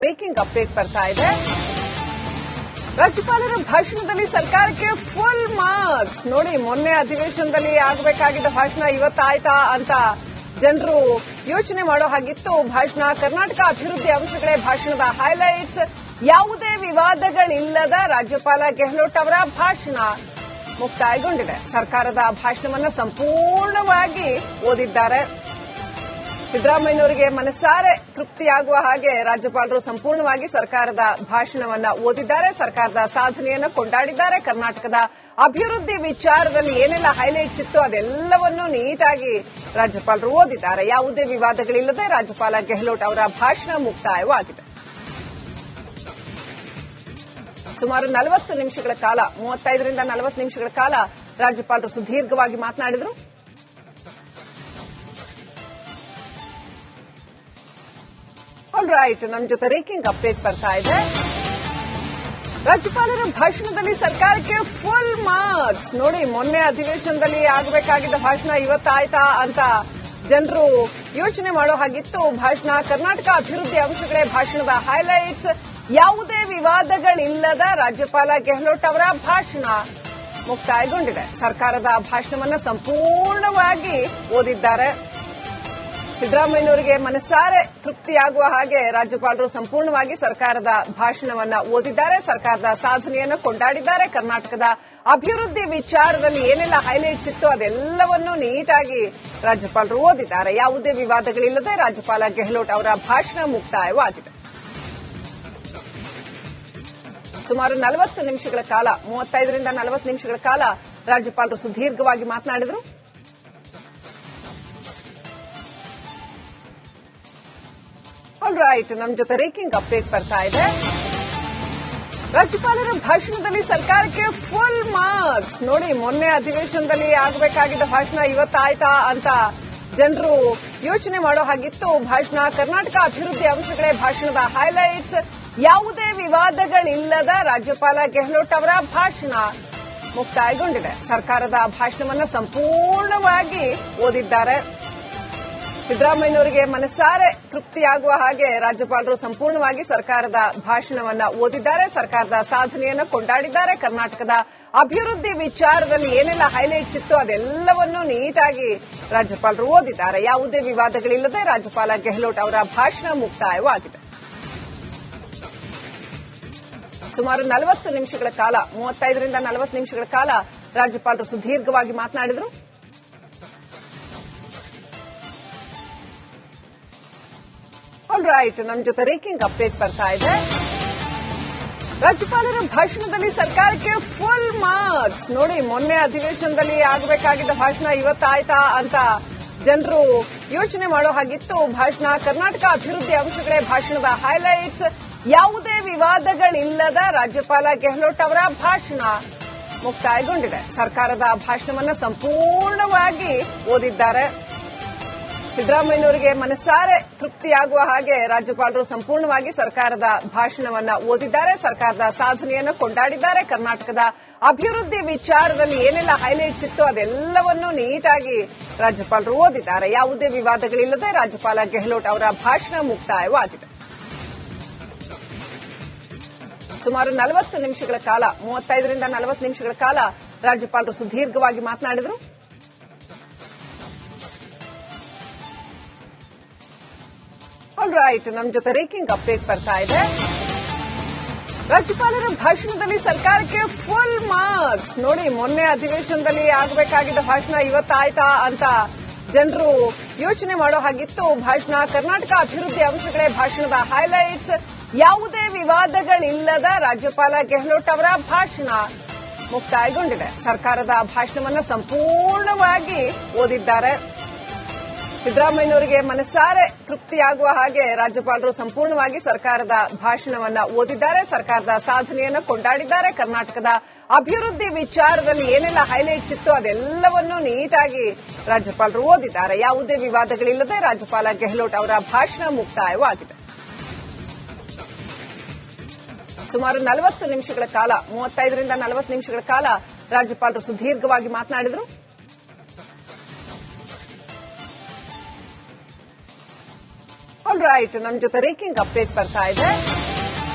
Breaking update ಬರ್ತಾ ಇದೆ. ರಾಜ್ಯಪಾಲರ ಭಾಷಣದಲ್ಲಿ ಸರ್ಕಾರಕ್ಕೆ ಫುಲ್ ಮಾರ್ಕ್ಸ್. ನೋಡಿ, ಮೊನ್ನೆ ಅಧಿವೇಶನದಲ್ಲಿ ಆಗಬೇಕಾಗಿದ್ದ ಭಾಷಣ ಇವತ್ತಾಯ್ತಾ ಅಂತ ಜನರು ಯೋಚನೆ ಮಾಡೋ ಹಾಗಿತ್ತು. ಭಾಷಣ ಕರ್ನಾಟಕ ಅಭಿವೃದ್ಧಿ ಅಂಶಗಳೇ ಭಾಷಣದ ಹೈಲೈಟ್ಸ್. ಯಾವುದೇ ವಿವಾದಗಳಿಲ್ಲದ ರಾಜ್ಯಪಾಲ ಗೆಹ್ಲೋಟ್ ಅವರ ಭಾಷಣ ಮುಕ್ತಾಯಗೊಂಡಿದೆ. ಸರ್ಕಾರದ ಭಾಷಣವನ್ನು ಸಂಪೂರ್ಣವಾಗಿ ಓದಿದ್ದಾರೆ. ಸಿದ್ದರಾಮಯ್ಯನವರಿಗೆ ಮನಸಾರೆ ತೃಪ್ತಿಯಾಗುವ ಹಾಗೆ ರಾಜ್ಯಪಾಲರು ಸಂಪೂರ್ಣವಾಗಿ ಸರ್ಕಾರದ ಭಾಷಣವನ್ನ ಓದಿದ್ದಾರೆ. ಸರ್ಕಾರದ ಸಾಧನೆಯನ್ನು ಕೊಂಡಾಡಿದ್ದಾರೆ. ಕರ್ನಾಟಕದ ಅಭಿವೃದ್ಧಿ ವಿಚಾರದಲ್ಲಿ ಏನೆಲ್ಲ ಹೈಲೈಟ್ಸ್ ಇತ್ತು ಅದೆಲ್ಲವನ್ನೂ ನೀಟಾಗಿ ರಾಜ್ಯಪಾಲರು ಓದಿದ್ದಾರೆ. ಯಾವುದೇ ವಿವಾದಗಳಿಲ್ಲದೆ ರಾಜ್ಯಪಾಲ ಗೆಹ್ಲೋಟ್ ಅವರ ಭಾಷಣ ಮುಕ್ತಾಯವಾಗಿದೆ. ಸುಮಾರು 40 ನಿಮಿಷಗಳ ಕಾಲ, 35ರಿಂದ 40 ನಿಮಿಷಗಳ ಕಾಲ ರಾಜ್ಯಪಾಲರು ಸುದೀರ್ಘವಾಗಿ ಮಾತನಾಡಿದರು. ರೈಟ್, ನಮ್ಮ ಜೊತೆ ಬ್ರೇಕಿಂಗ್ ಅಪ್ಡೇಟ್ ಬರ್ತಾ ಇದೆ. ರಾಜ್ಯಪಾಲರ ಭಾಷಣದಲ್ಲಿ ಸರ್ಕಾರಕ್ಕೆ ಫುಲ್ ಮಾರ್ಕ್ಸ್. ನೋಡಿ, ಮೊನ್ನೆ ಅಧಿವೇಶನದಲ್ಲಿ ಆಗಬೇಕಾಗಿದ್ದ ಭಾಷಣ ಇವತ್ತಾಯ್ತಾ ಅಂತ ಜನರು ಯೋಚನೆ ಮಾಡೋ ಹಾಗಿತ್ತು. ಭಾಷಣ ಕರ್ನಾಟಕ ಅಭಿವೃದ್ಧಿ ಅಂಶಗಳೇ ಭಾಷಣದ ಹೈಲೈಟ್ಸ್. ಯಾವುದೇ ವಿವಾದಗಳಿಲ್ಲದ ರಾಜ್ಯಪಾಲ ಗೆಹ್ಲೋಟ್ ಅವರ ಭಾಷಣ ಮುಕ್ತಾಯಗೊಂಡಿದೆ. ಸರ್ಕಾರದ ಭಾಷಣವನ್ನು ಸಂಪೂರ್ಣವಾಗಿ ಓದಿದ್ದಾರೆ. ಸಿದ್ದರಾಮಯ್ಯನವರಿಗೆ ಮನಸಾರೆ ತೃಪ್ತಿಯಾಗುವ ಹಾಗೆ ರಾಜ್ಯಪಾಲರು ಸಂಪೂರ್ಣವಾಗಿ ಸರ್ಕಾರದ ಭಾಷಣವನ್ನ ಓದಿದ್ದಾರೆ. ಸರ್ಕಾರದ ಸಾಧನೆಯನ್ನು ಕೊಂಡಾಡಿದ್ದಾರೆ. ಕರ್ನಾಟಕದ ಅಭಿವೃದ್ಧಿ ವಿಚಾರದಲ್ಲಿ ಏನೆಲ್ಲ ಹೈಲೈಟ್ಸ್ ಇತ್ತು ಅದೆಲ್ಲವನ್ನೂ ನೀಟಾಗಿ ರಾಜ್ಯಪಾಲರು ಓದಿದ್ದಾರೆ. ಯಾವುದೇ ವಿವಾದಗಳಿಲ್ಲದೆ ರಾಜ್ಯಪಾಲ ಗೆಹ್ಲೋಟ್ ಅವರ ಭಾಷಣ ಮುಕ್ತಾಯವಾಗಿದೆ. ಸುಮಾರು 40 ನಿಮಿಷಗಳ ಕಾಲ, 35ರಿಂದ 40 ನಿಮಿಷಗಳ ಕಾಲ ರಾಜ್ಯಪಾಲರು ಸುದೀರ್ಘವಾಗಿ ಮಾತನಾಡಿದರು. ರೈಟ್, ನಮ್ಮ ಜೊತೆ ಬ್ರೇಕಿಂಗ್ ಅಪ್ಡೇಟ್ ಬರ್ತಾ ಇದೆ. ರಾಜ್ಯಪಾಲರ ಭಾಷಣದಲ್ಲಿ ಸರ್ಕಾರಕ್ಕೆ ಫುಲ್ ಮಾರ್ಕ್ಸ್. ನೋಡಿ, ಮೊನ್ನೆ ಅಧಿವೇಶನದಲ್ಲಿ ಆಗಬೇಕಾಗಿದ್ದ ಭಾಷಣ ಇವತ್ತಾಯ್ತಾ ಅಂತ ಜನರು ಯೋಚನೆ ಮಾಡೋ ಹಾಗಿತ್ತು. ಭಾಷಣ ಕರ್ನಾಟಕ ಅಭಿವೃದ್ಧಿ ಅಂಶಗಳೇ ಭಾಷಣದ ಹೈಲೈಟ್ಸ್. ಯಾವುದೇ ವಿವಾದಗಳಿಲ್ಲದ ರಾಜ್ಯಪಾಲ ಗೆಹ್ಲೋಟ್ ಅವರ ಭಾಷಣ ಮುಕ್ತಾಯಗೊಂಡಿದೆ. ಸರ್ಕಾರದ ಭಾಷಣವನ್ನು ಸಂಪೂರ್ಣವಾಗಿ ಓದಿದ್ದಾರೆ. ಸಿದ್ದರಾಮಯ್ಯನವರಿಗೆ ಮನಸಾರೆ ತೃಪ್ತಿಯಾಗುವ ಹಾಗೆ ರಾಜ್ಯಪಾಲರು ಸಂಪೂರ್ಣವಾಗಿ ಸರ್ಕಾರದ ಭಾಷಣವನ್ನ ಓದಿದ್ದಾರೆ. ಸರ್ಕಾರದ ಸಾಧನೆಯನ್ನು ಕೊಂಡಾಡಿದ್ದಾರೆ. ಕರ್ನಾಟಕದ ಅಭಿವೃದ್ಧಿ ವಿಚಾರದಲ್ಲಿ ಏನೆಲ್ಲ ಹೈಲೈಟ್ಸ್ ಇತ್ತು ಅದೆಲ್ಲವನ್ನೂ ನೀಟಾಗಿ ರಾಜ್ಯಪಾಲರು ಓದಿದ್ದಾರೆ. ಯಾವುದೇ ವಿವಾದಗಳಿಲ್ಲದೆ ರಾಜ್ಯಪಾಲ ಗೆಹ್ಲೋಟ್ ಅವರ ಭಾಷಣ ಮುಕ್ತಾಯವಾಗಿದೆ. ಸುಮಾರು 40 ನಿಮಿಷಗಳ ಕಾಲ, 35ರಿಂದ 40 ನಿಮಿಷಗಳ ಕಾಲ ರಾಜ್ಯಪಾಲರು ಸುದೀರ್ಘವಾಗಿ ಮಾತನಾಡಿದರು. ರೈಟ್, ನಮ್ಮ ಜೊತೆ ಬ್ರೇಕಿಂಗ್ ಅಪ್ಡೇಟ್ ಬರ್ತಾ ಇದೆ. ರಾಜ್ಯಪಾಲರ ಭಾಷಣದಲ್ಲಿ ಸರ್ಕಾರಕ್ಕೆ ಫುಲ್ ಮಾರ್ಕ್ಸ್. ನೋಡಿ, ಮೊನ್ನೆ ಅಧಿವೇಶನದಲ್ಲಿ ಆಗಬೇಕಾಗಿದ್ದ ಭಾಷಣ ಇವತ್ತಾಯ್ತಾ ಅಂತ ಜನರು ಯೋಚನೆ ಮಾಡೋ ಹಾಗಿತ್ತು. ಭಾಷಣ ಕರ್ನಾಟಕ ಅಭಿವೃದ್ಧಿ ಅಂಶಗಳೇ ಭಾಷಣದ ಹೈಲೈಟ್ಸ್. ಯಾವುದೇ ವಿವಾದಗಳಿಲ್ಲದ ರಾಜ್ಯಪಾಲ ಗೆಹ್ಲೋಟ್ ಅವರ ಭಾಷಣ ಮುಕ್ತಾಯಗೊಂಡಿದೆ. ಸರ್ಕಾರದ ಭಾಷಣವನ್ನು ಸಂಪೂರ್ಣವಾಗಿ ಓದಿದ್ದಾರೆ. ಸಿದ್ದರಾಮಯ್ಯನವರಿಗೆ ಮನಸಾರೆ ತೃಪ್ತಿಯಾಗುವ ಹಾಗೆ ರಾಜ್ಯಪಾಲರು ಸಂಪೂರ್ಣವಾಗಿ ಸರ್ಕಾರದ ಭಾಷಣವನ್ನ ಓದಿದ್ದಾರೆ. ಸರ್ಕಾರದ ಸಾಧನೆಯನ್ನು ಕೊಂಡಾಡಿದ್ದಾರೆ. ಕರ್ನಾಟಕದ ಅಭಿವೃದ್ಧಿ ವಿಚಾರದಲ್ಲಿ ಏನೆಲ್ಲ ಹೈಲೈಟ್ಸ್ ಇತ್ತು ಅದೆಲ್ಲವನ್ನೂ ನೀಟಾಗಿ ರಾಜ್ಯಪಾಲರು ಓದಿದ್ದಾರೆ. ಯಾವುದೇ ವಿವಾದಗಳಿಲ್ಲದೆ ರಾಜ್ಯಪಾಲ ಗೆಹ್ಲೋಟ್ ಅವರ ಭಾಷಣ ಮುಕ್ತಾಯವಾಗಿದೆ. ಸುಮಾರು 40 ನಿಮಿಷಗಳ ಕಾಲ, 35ರಿಂದ 40 ನಿಮಿಷಗಳ ಕಾಲ ರಾಜ್ಯಪಾಲರು ಸುದೀರ್ಘವಾಗಿ ಮಾತನಾಡಿದರು. ರೈಟ್, ನಮ್ಮ ಜೊತೆ ಬ್ರೇಕಿಂಗ್ ಅಪ್ಡೇಟ್ ಬರ್ತಾ ಇದೆ. ರಾಜ್ಯಪಾಲರ ಭಾಷಣದಲ್ಲಿ ಸರ್ಕಾರಕ್ಕೆ ಫುಲ್ ಮಾರ್ಕ್ಸ್. ನೋಡಿ, ಮೊನ್ನೆ ಅಧಿವೇಶನದಲ್ಲಿ ಆಗಬೇಕಾಗಿದ್ದ ಭಾಷಣ ಇವತ್ತಾಯ್ತಾ ಅಂತ ಜನರು ಯೋಚನೆ ಮಾಡೋ ಹಾಗಿತ್ತು. ಭಾಷಣ ಕರ್ನಾಟಕ ಅಭಿವೃದ್ಧಿ ಅಂಶಗಳೇ ಭಾಷಣದ ಹೈಲೈಟ್ಸ್. ಯಾವುದೇ ವಿವಾದಗಳಿಲ್ಲದ ರಾಜ್ಯಪಾಲ ಗೆಹ್ಲೋಟ್ ಅವರ ಭಾಷಣ ಮುಕ್ತಾಯಗೊಂಡಿದೆ. ಸರ್ಕಾರದ ಭಾಷಣವನ್ನು ಸಂಪೂರ್ಣವಾಗಿ ಓದಿದ್ದಾರೆ. ಸಿದ್ದರಾಮಯ್ಯನವರಿಗೆ ಮನಸಾರೆ ತೃಪ್ತಿಯಾಗುವ ಹಾಗೆ ರಾಜ್ಯಪಾಲರು ಸಂಪೂರ್ಣವಾಗಿ ಸರ್ಕಾರದ ಭಾಷಣವನ್ನ ಓದಿದ್ದಾರೆ. ಸರ್ಕಾರದ ಸಾಧನೆಯನ್ನು ಕೊಂಡಾಡಿದ್ದಾರೆ. ಕರ್ನಾಟಕದ ಅಭಿವೃದ್ಧಿ ವಿಚಾರದಲ್ಲಿ ಏನೆಲ್ಲ ಹೈಲೈಟ್ಸ್ ಇತ್ತು ಅದೆಲ್ಲವನ್ನೂ ನೀಟಾಗಿ ರಾಜ್ಯಪಾಲರು ಓದಿದ್ದಾರೆ. ಯಾವುದೇ ವಿವಾದಗಳಿಲ್ಲದೆ ರಾಜ್ಯಪಾಲ ಗೆಹ್ಲೋಟ್ ಅವರ ಭಾಷಣ ಮುಕ್ತಾಯವಾಗಿದೆ. ಸುಮಾರು 40 ನಿಮಿಷಗಳ ಕಾಲ, 35ರಿಂದ 40 ನಿಮಿಷಗಳ ಕಾಲ ರಾಜ್ಯಪಾಲರು ಸುದೀರ್ಘವಾಗಿ ಮಾತನಾಡಿದರು. ಆಲ್ ರೈಟ್, ನಮ್ಮ ಜೊತೆ ರೇಕಿಂಗ್ ಅಪ್ಡೇಟ್ ಬರ್ತಾ ಇದೆ.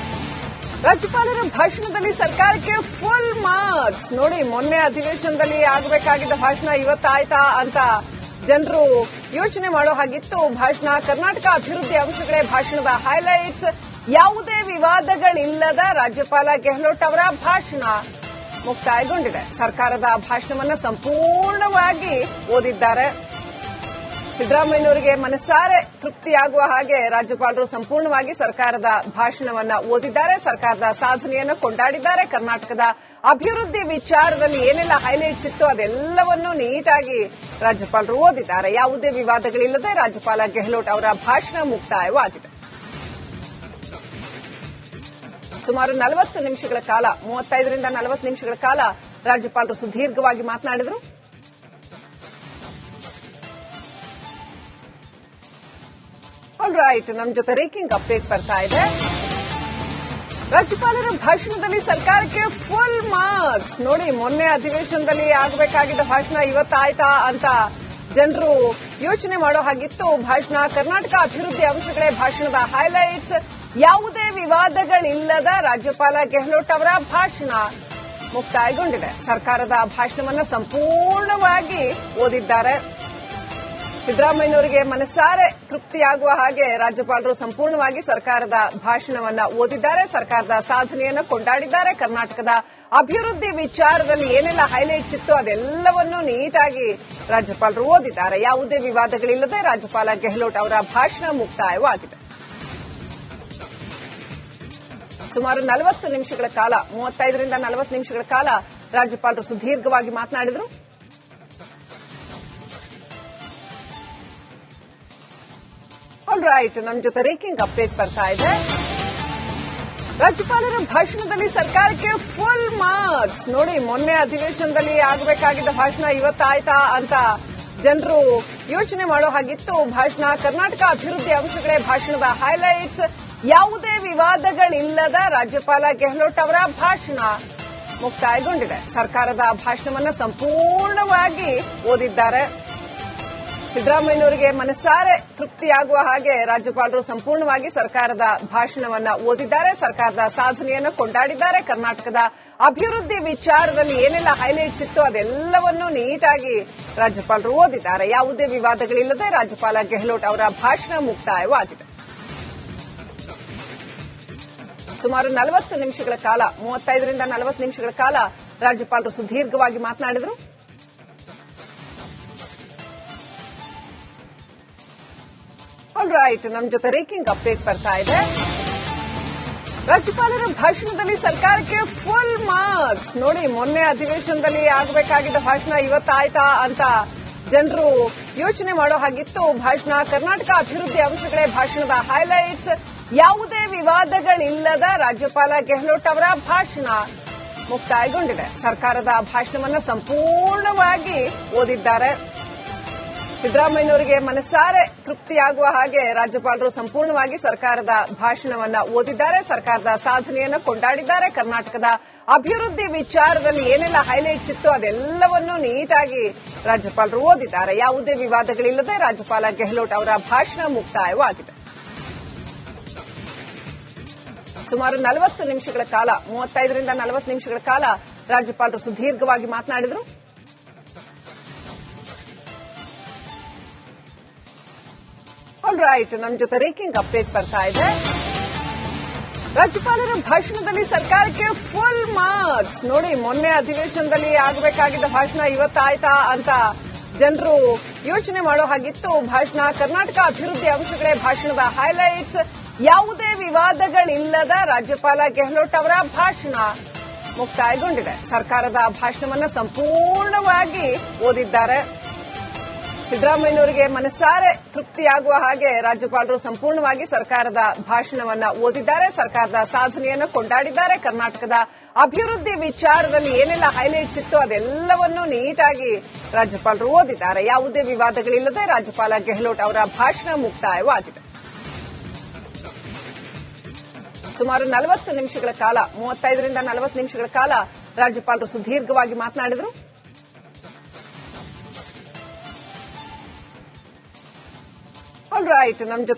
ರಾಜ್ಯಪಾಲರ ಭಾಷಣದಲ್ಲಿ ಸರ್ಕಾರಕ್ಕೆ ಫುಲ್ ಮಾರ್ಕ್ಸ್. ನೋಡಿ, ಮೊನ್ನೆ ಅಧಿವೇಶನದಲ್ಲಿ ಆಗಬೇಕಾಗಿದ್ದ ಭಾಷಣ ಇವತ್ತಾಯ್ತಾ ಅಂತ ಜನರು ಯೋಚನೆ ಮಾಡೋ ಹಾಗಿತ್ತು ಭಾಷಣ. ಕರ್ನಾಟಕ ಅಭಿವೃದ್ಧಿ ಅಂಶಗಳೇ ಭಾಷಣದ ಹೈಲೈಟ್ಸ್. ಯಾವುದೇ ವಿವಾದಗಳಿಲ್ಲದ ರಾಜ್ಯಪಾಲ ಗೆಹ್ಲೋಟ್ ಅವರ ಭಾಷಣ ಮುಕ್ತಾಯಗೊಂಡಿದೆ. ಸರ್ಕಾರದ ಭಾಷಣವನ್ನು ಸಂಪೂರ್ಣವಾಗಿ ಓದಿದ್ದಾರೆ. ಸಿದ್ದರಾಮಯ್ಯನವರಿಗೆ ಮನಸಾರೆ ತೃಪ್ತಿಯಾಗುವ ಹಾಗೆ ರಾಜ್ಯಪಾಲರು ಸಂಪೂರ್ಣವಾಗಿ ಸರ್ಕಾರದ ಭಾಷಣವನ್ನ ಓದಿದ್ದಾರೆ. ಸರ್ಕಾರದ ಸಾಧನೆಯನ್ನು ಕೊಂಡಾಡಿದ್ದಾರೆ. ಕರ್ನಾಟಕದ ಅಭಿವೃದ್ಧಿ ವಿಚಾರದಲ್ಲಿ ಏನೆಲ್ಲ ಹೈಲೈಟ್ಸ್ ಇತ್ತು ಅದೆಲ್ಲವನ್ನೂ ನೀಟಾಗಿ ರಾಜ್ಯಪಾಲರು ಓದಿದ್ದಾರೆ. ಯಾವುದೇ ವಿವಾದಗಳಿಲ್ಲದೆ ರಾಜ್ಯಪಾಲ ಗೆಹ್ಲೋಟ್ ಅವರ ಭಾಷಣ ಮುಕ್ತಾಯವಾಗಿದೆ. ಸುಮಾರು 40 ನಿಮಿಷಗಳ ಕಾಲ, 35ರಿಂದ 40 ನಿಮಿಷಗಳ ಕಾಲ ರಾಜ್ಯಪಾಲರು ಸುದೀರ್ಘವಾಗಿ ಮಾತನಾಡಿದರು. ಆಲ್ ರೈಟ್, ನಮ್ಮ ಜೊತೆ ರೇಕಿಂಗ್ ಅಪ್ಡೇಟ್ ಬರ್ತಾ ಇದೆ. ರಾಜ್ಯಪಾಲರ ಭಾಷಣದಲ್ಲಿ ಸರ್ಕಾರಕ್ಕೆ ಫುಲ್ ಮಾರ್ಕ್ಸ್. ನೋಡಿ, ಮೊನ್ನೆ ಅಧಿವೇಶನದಲ್ಲಿ ಆಗಬೇಕಾಗಿದ್ದ ಭಾಷಣ ಇವತ್ತಾಯ್ತಾ ಅಂತ ಜನರು ಯೋಚನೆ ಮಾಡೋ ಹಾಗಿತ್ತು ಭಾಷಣ. ಕರ್ನಾಟಕ ಅಭಿವೃದ್ಧಿ ಅಂಶಗಳೇ ಭಾಷಣದ ಹೈಲೈಟ್ಸ್. ಯಾವುದೇ ವಿವಾದಗಳಿಲ್ಲದ ರಾಜ್ಯಪಾಲ ಗೆಹ್ಲೋಟ್ ಅವರ ಭಾಷಣ ಮುಕ್ತಾಯಗೊಂಡಿದೆ. ಸರ್ಕಾರದ ಭಾಷಣವನ್ನು ಸಂಪೂರ್ಣವಾಗಿ ಓದಿದ್ದಾರೆ. ಸಿದ್ದರಾಮಯ್ಯನವರಿಗೆ ಮನಸಾರೆ ತೃಪ್ತಿಯಾಗುವ ಹಾಗೆ ರಾಜ್ಯಪಾಲರು ಸಂಪೂರ್ಣವಾಗಿ ಸರ್ಕಾರದ ಭಾಷಣವನ್ನ ಓದಿದ್ದಾರೆ. ಸರ್ಕಾರದ ಸಾಧನೆಯನ್ನು ಕೊಂಡಾಡಿದ್ದಾರೆ. ಕರ್ನಾಟಕದ ಅಭಿವೃದ್ಧಿ ವಿಚಾರದಲ್ಲಿ ಏನೆಲ್ಲ ಹೈಲೈಟ್ಸ್ ಇತ್ತು ಅದೆಲ್ಲವನ್ನೂ ನೀಟಾಗಿ ರಾಜ್ಯಪಾಲರು ಓದಿದ್ದಾರೆ. ಯಾವುದೇ ವಿವಾದಗಳಿಲ್ಲದೆ ರಾಜ್ಯಪಾಲ ಗೆಹ್ಲೋಟ್ ಅವರ ಭಾಷಣ ಮುಕ್ತಾಯವಾಗಿದೆ. ಸುಮಾರು 40 ನಿಮಿಷಗಳ ಕಾಲ, 35ರಿಂದ 40 ನಿಮಿಷಗಳ ಕಾಲ ರಾಜ್ಯಪಾಲರು ಸುದೀರ್ಘವಾಗಿ ಮಾತನಾಡಿದರು. ಆಲ್ ರೈಟ್, ನಮ್ಮ ಜೊತೆ ರೇಕಿಂಗ್ ಅಪ್ಡೇಟ್ ಬರ್ತಾ ಇದೆ. ರಾಜ್ಯಪಾಲರ ಭಾಷಣದಲ್ಲಿ ಸರ್ಕಾರಕ್ಕೆ ಫುಲ್ ಮಾರ್ಕ್ಸ್. ನೋಡಿ, ಮೊನ್ನೆ ಅಧಿವೇಶನದಲ್ಲಿ ಆಗಬೇಕಾಗಿದ್ದ ಭಾಷಣ ಇವತ್ತಾಯ್ತಾ ಅಂತ ಜನರು ಯೋಚನೆ ಮಾಡೋ ಹಾಗಿತ್ತು ಭಾಷಣ. ಕರ್ನಾಟಕ ಅಭಿವೃದ್ಧಿ ಅಂಶಗಳೇ ಭಾಷಣದ ಹೈಲೈಟ್ಸ್. ಯಾವುದೇ ವಿವಾದಗಳಿಲ್ಲದ ರಾಜ್ಯಪಾಲ ಗೆಹ್ಲೋಟ್ ಅವರ ಭಾಷಣ ಮುಕ್ತಾಯಗೊಂಡಿದೆ. ಸರ್ಕಾರದ ಭಾಷಣವನ್ನು ಸಂಪೂರ್ಣವಾಗಿ ಓದಿದ್ದಾರೆ. ಸಿದ್ದರಾಮಯ್ಯನವರಿಗೆ ಮನಸಾರೆ ತೃಪ್ತಿಯಾಗುವ ಹಾಗೆ ರಾಜ್ಯಪಾಲರು ಸಂಪೂರ್ಣವಾಗಿ ಸರ್ಕಾರದ ಭಾಷಣವನ್ನ ಓದಿದ್ದಾರೆ. ಸರ್ಕಾರದ ಸಾಧನೆಯನ್ನು ಕೊಂಡಾಡಿದ್ದಾರೆ. ಕರ್ನಾಟಕದ ಅಭಿವೃದ್ಧಿ ವಿಚಾರದಲ್ಲಿ ಏನೆಲ್ಲ ಹೈಲೈಟ್ಸ್ ಇತ್ತು ಅದೆಲ್ಲವನ್ನೂ ನೀಟಾಗಿ ರಾಜ್ಯಪಾಲರು ಓದಿದ್ದಾರೆ. ಯಾವುದೇ ವಿವಾದಗಳಿಲ್ಲದೆ ರಾಜ್ಯಪಾಲ ಗೆಹ್ಲೋಟ್ ಅವರ ಭಾಷಣ ಮುಕ್ತಾಯವಾಗಿದೆ. ಸುಮಾರು 40 ನಿಮಿಷಗಳ ಕಾಲ, 35ರಿಂದ 40 ನಿಮಿಷಗಳ ಕಾಲ ರಾಜ್ಯಪಾಲರು ಸುದೀರ್ಘವಾಗಿ ಮಾತನಾಡಿದರು. ಆಲ್ ರೈಟ್, ನಮ್ಮ ಜೊತೆ ರೇಕಿಂಗ್ ಅಪ್ಡೇಟ್ ಬರ್ತಾ ಇದೆ. ರಾಜ್ಯಪಾಲರ ಭಾಷಣದಲ್ಲಿ ಸರ್ಕಾರಕ್ಕೆ ಫುಲ್ ಮಾರ್ಕ್ಸ್. ನೋಡಿ, ಮೊನ್ನೆ ಅಧಿವೇಶನದಲ್ಲಿ ಆಗಬೇಕಾಗಿದ್ದ ಭಾಷಣ ಇವತ್ತಾಯ್ತಾ ಅಂತ ಜನರು ಯೋಚನೆ ಮಾಡೋ ಹಾಗಿತ್ತು ಭಾಷಣ. ಕರ್ನಾಟಕ ಅಭಿವೃದ್ಧಿ ಅಂಶಗಳೇ ಭಾಷಣದ ಹೈಲೈಟ್ಸ್. ಯಾವುದೇ ವಿವಾದಗಳಿಲ್ಲದ ರಾಜ್ಯಪಾಲ ಗೆಹ್ಲೋಟ್ ಅವರ ಭಾಷಣ ಮುಕ್ತಾಯಗೊಂಡಿದೆ. ಸರ್ಕಾರದ ಭಾಷಣವನ್ನು ಸಂಪೂರ್ಣವಾಗಿ ಓದಿದ್ದಾರೆ. ಸಿದ್ದರಾಮಯ್ಯನವರಿಗೆ ಮನಸಾರೆ ತೃಪ್ತಿಯಾಗುವ ಹಾಗೆ ರಾಜ್ಯಪಾಲರು ಸಂಪೂರ್ಣವಾಗಿ ಸರ್ಕಾರದ ಭಾಷಣವನ್ನ ಓದಿದ್ದಾರೆ. ಸರ್ಕಾರದ ಸಾಧನೆಯನ್ನು ಕೊಂಡಾಡಿದ್ದಾರೆ. ಕರ್ನಾಟಕದ ಅಭಿವೃದ್ಧಿ ವಿಚಾರದಲ್ಲಿ ಏನೆಲ್ಲ ಹೈಲೈಟ್ಸ್ ಇತ್ತು ಅದೆಲ್ಲವನ್ನೂ ನೀಟಾಗಿ ರಾಜ್ಯಪಾಲರು ಓದಿದ್ದಾರೆ. ಯಾವುದೇ ವಿವಾದಗಳಿಲ್ಲದೆ ರಾಜ್ಯಪಾಲ ಗೆಹ್ಲೋಟ್ ಅವರ ಭಾಷಣ ಮುಕ್ತಾಯವಾಗಿದೆ. ಸುಮಾರು 40 ನಿಮಿಷಗಳ ಕಾಲ, 35ರಿಂದ 40 ನಿಮಿಷಗಳ ಕಾಲ ರಾಜ್ಯಪಾಲರು ಸುದೀರ್ಘವಾಗಿ ಮಾತನಾಡಿದರು. ಆಲ್ ರೈಟ್, ನಮ್ಮ ಜೊತೆ ರೇಕಿಂಗ್ ಅಪ್ಡೇಟ್ ಬರ್ತಾ ಇದೆ. ರಾಜ್ಯಪಾಲರ ಭಾಷಣದಲ್ಲಿ ಸರ್ಕಾರಕ್ಕೆ ಫುಲ್ ಮಾರ್ಕ್ಸ್. ನೋಡಿ, ಮೊನ್ನೆ ಅಧಿವೇಶನದಲ್ಲಿ ಆಗಬೇಕಾಗಿದ್ದ ಭಾಷಣ ಇವತ್ತಾಯ್ತಾ ಅಂತ ಜನರು ಯೋಚನೆ ಮಾಡೋ ಹಾಗಿತ್ತು ಭಾಷಣ. ಕರ್ನಾಟಕ ಅಭಿವೃದ್ಧಿ ಅಂಶಗಳೇ ಭಾಷಣದ ಹೈಲೈಟ್ಸ್. ಯಾವುದೇ ವಿವಾದಗಳಿಲ್ಲದ ರಾಜ್ಯಪಾಲ ಗೆಹ್ಲೋಟ್ ಅವರ ಭಾಷಣ ಮುಕ್ತಾಯಗೊಂಡಿದೆ. ಸರ್ಕಾರದ ಭಾಷಣವನ್ನು ಸಂಪೂರ್ಣವಾಗಿ ಓದಿದ್ದಾರೆ. ಸಿದ್ದರಾಮಯ್ಯನವರಿಗೆ ಮನಸಾರೆ ತೃಪ್ತಿಯಾಗುವ ಹಾಗೆ ರಾಜ್ಯಪಾಲರು ಸಂಪೂರ್ಣವಾಗಿ ಸರ್ಕಾರದ ಭಾಷಣವನ್ನ ಓದಿದ್ದಾರೆ. ಸರ್ಕಾರದ ಸಾಧನೆಯನ್ನು ಕೊಂಡಾಡಿದ್ದಾರೆ. ಕರ್ನಾಟಕದ ಅಭಿವೃದ್ಧಿ ವಿಚಾರದಲ್ಲಿ ಏನೆಲ್ಲ ಹೈಲೈಟ್ಸ್ ಇತ್ತು ಅದೆಲ್ಲವನ್ನೂ ನೀಟಾಗಿ ರಾಜ್ಯಪಾಲರು ಓದಿದ್ದಾರೆ. ಯಾವುದೇ ವಿವಾದಗಳಿಲ್ಲದೆ ರಾಜ್ಯಪಾಲ ಗೆಹ್ಲೋಟ್ ಅವರ ಭಾಷಣ ಮುಕ್ತಾಯವಾಗಿದೆ. ಸುಮಾರು 40 ನಿಮಿಷಗಳ ಕಾಲ, 35ರಿಂದ 40 ನಿಮಿಷಗಳ ಕಾಲ ರಾಜ್ಯಪಾಲರು ಸುದೀರ್ಘವಾಗಿ ಮಾತನಾಡಿದರು. ಆಲ್ ರೈಟ್, ನಮ್ಮ